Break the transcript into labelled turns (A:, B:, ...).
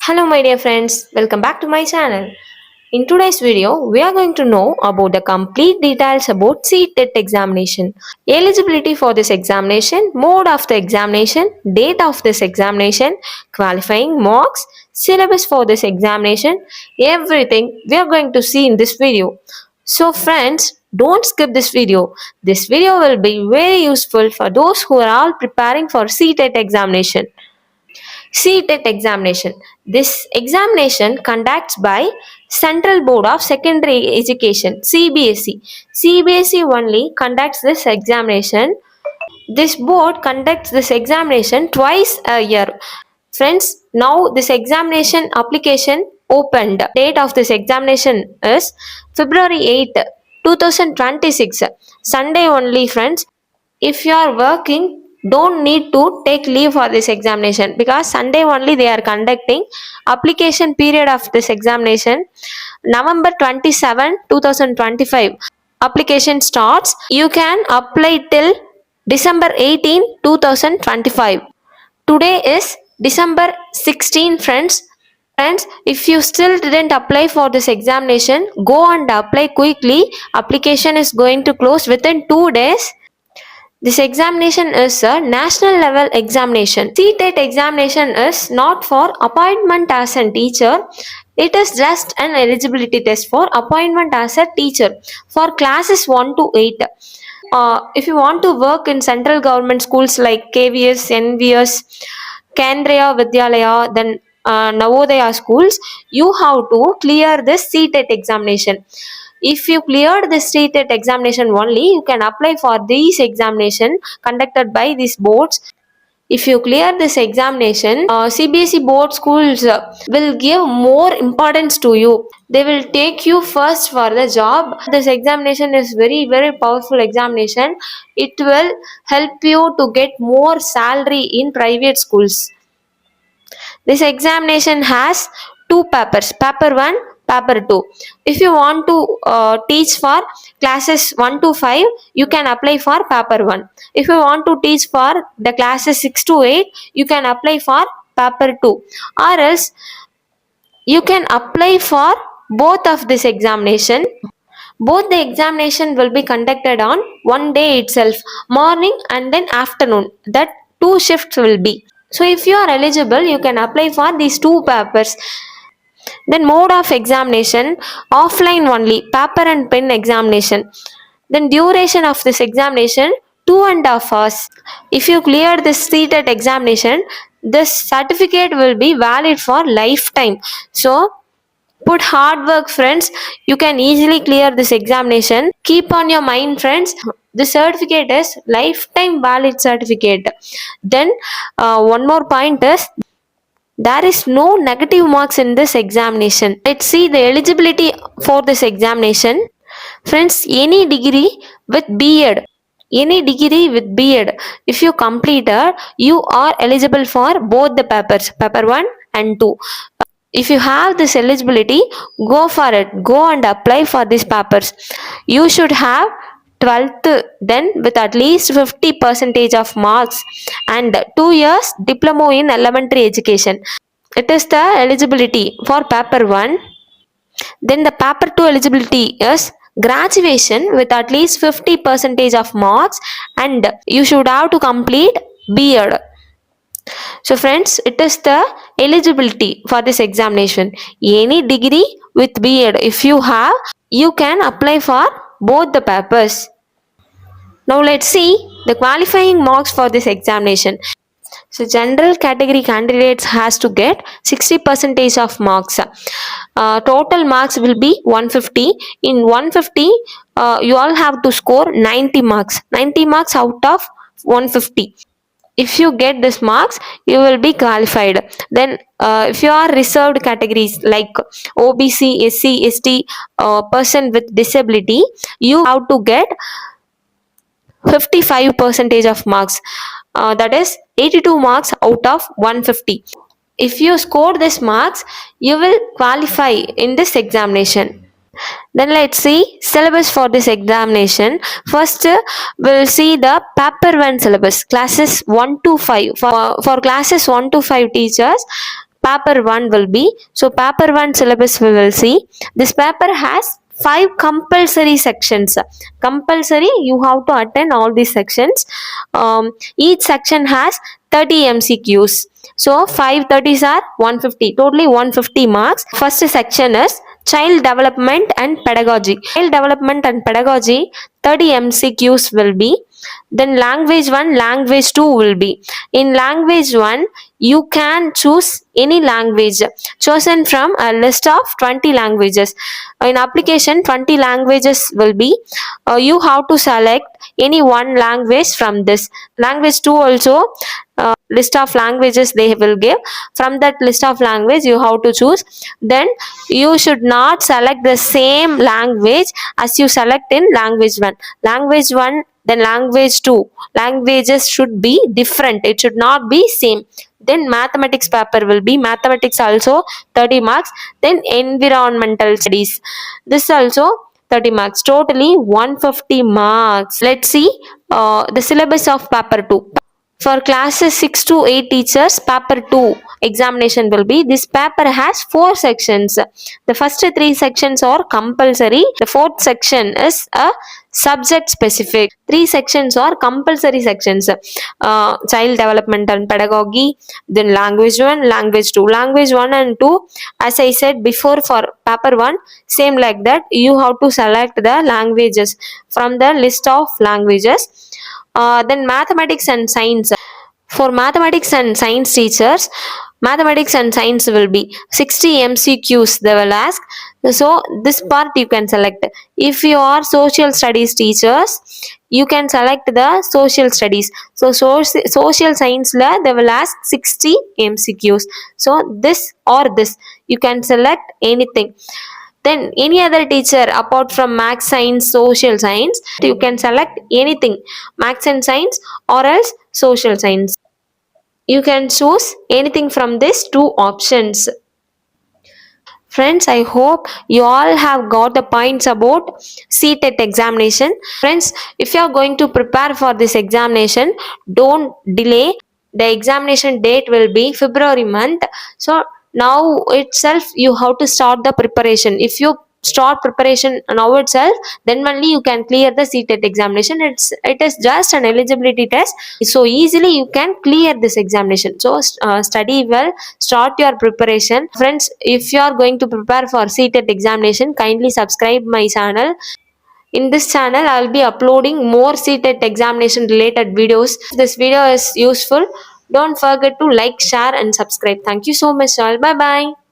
A: Hello my dear friends, welcome back to my channel. In today's video, we are going to know about the complete details about CTET examination. Eligibility for this examination, mode of the examination, date of this examination, qualifying marks, syllabus for this examination, everything we are going to see in this video. So friends, don't skip this video. This video will be very useful for those who are all preparing for CTET examination. CTET examination. This examination conducts by Central Board of Secondary Education CBSE. CBSE only conducts this examination. This board conducts this examination twice a year. Friends, now this examination application opened. Date of this examination is February 8th, 2026. Sunday only, friends. If you are working, don't need to take leave for this examination because Sunday only they are conducting. Application period of this examination November 27 2025. Application starts. You can apply till December 18 2025. Today is December 16, friends. Friends, if you still didn't apply for this examination, go and apply quickly. Application is going to close within 2 days. This examination is a national level examination. CTET examination is not for appointment as a teacher. It is just an eligibility test for appointment as a teacher for classes 1 to 8. If you want to work in central government schools like KVS, NVS, Kendriya Vidyalaya, then Navodaya schools, you have to clear this CTET examination. If you cleared the CTET examination only, you can apply for these examination conducted by these boards. If you clear this examination, CBSE board schools will give more importance to you. They will take you first for the job. This examination is very powerful examination. It will help you to get more salary in private schools. This examination has two papers, paper 1, paper 2. If you want to teach for classes 1 to 5, you can apply for paper 1. If you want to teach for the classes 6 to 8, you can apply for paper 2. Or else you can apply for both of this examination. Both the examination will be conducted on one day itself, morning and then afternoon. That two shifts will be. So if you are eligible, you can apply for these two papers. Then mode of examination, offline only, paper and pen examination. Then duration of this examination, 2.5 hours. If you clear this CTET examination, this certificate will be valid for lifetime. So put hard work, friends. You can easily clear this examination. Keep on your mind, friends. The certificate is lifetime valid certificate. Then one more point is there is no negative marks in this examination. Let's see the eligibility for this examination. Friends, any degree with B.Ed. Any degree with B.Ed. If you completed, you are eligible for both the papers, paper 1 and 2. If you have this eligibility, go for it. Go and apply for these papers. You should have 12th then with at least 50% of marks and 2 years diploma in elementary education. It is the eligibility for paper 1. Then the paper 2 eligibility is graduation with at least 50% of marks and you should have to complete B.Ed. So friends, it is the eligibility for this examination. Any degree with B.Ed if you have, you can apply for both the papers. Now let's see the qualifying marks for this examination. So general category candidates has to get 60% of marks. Total marks will be 150. In 150, you all have to score 90 marks. 90 marks out of 150. If you get this marks, you will be qualified. Then if you are reserved categories like OBC, SC, ST, person with disability, you have to get 55% of marks. That is 82 marks out of 150. If you score this marks, you will qualify in this examination. Then let's see syllabus for this examination. First, we'll see the paper 1 syllabus, classes 1 to 5. For classes 1 to 5 teachers, paper 1 will be. So paper 1 syllabus we will see. This paper has 5 compulsory sections. Compulsory, you have to attend all these sections. Each section has 30 MCQs. So 530s are 150, totally 150 marks. First section is child development and pedagogy. Child development and pedagogy, 30 MCQs will be. Then language 1, language 2 will be. In language 1, you can choose any language chosen from a list of 20 languages. In application, 20 languages will be. You have to select any one language from this. Language 2 also, list of languages they will give. From that list of language you have to choose. Then you should not select the same language as you select in language 1. Language 1, then language 2, languages should be different, it should not be same. Then mathematics paper will be. Mathematics also 30 marks. Then environmental studies, this also 30 marks, totally 150 marks. Let's see the syllabus of paper 2. For classes 6 to 8 teachers, paper 2 examination will be. This paper has 4 sections. The first 3 sections are compulsory. The fourth section is a subject specific. 3 sections are compulsory sections. Child development and pedagogy, then language 1, language 2. Language 1 and 2, as I said before, for paper 1, same like that. You have to select the languages from the list of languages. Then mathematics and science. For mathematics and science teachers, mathematics and science will be 60 MCQs they will ask. So this part you can select. If you are social studies teachers, you can select the social studies. So social science la they will ask 60 MCQs. So this or this, you can select anything. Then any other teacher apart from max, science, social science, you can select anything, max and science or else social science. You can choose anything from these two options. Friends, I hope you all have got the points about CTET examination. Friends, if you are going to prepare for this examination, don't delay. The examination date will be February month. So now itself you have to start the preparation. If you start preparation now itself, then only you can clear the CTET examination. It is just an eligibility test, so easily you can clear this examination. So study well, start your preparation. Friends, if you are going to prepare for CTET examination, kindly subscribe my channel. In this channel I'll be uploading more CTET examination related videos. If this video is useful, don't forget to like, share and subscribe. Thank you so much all. Bye bye.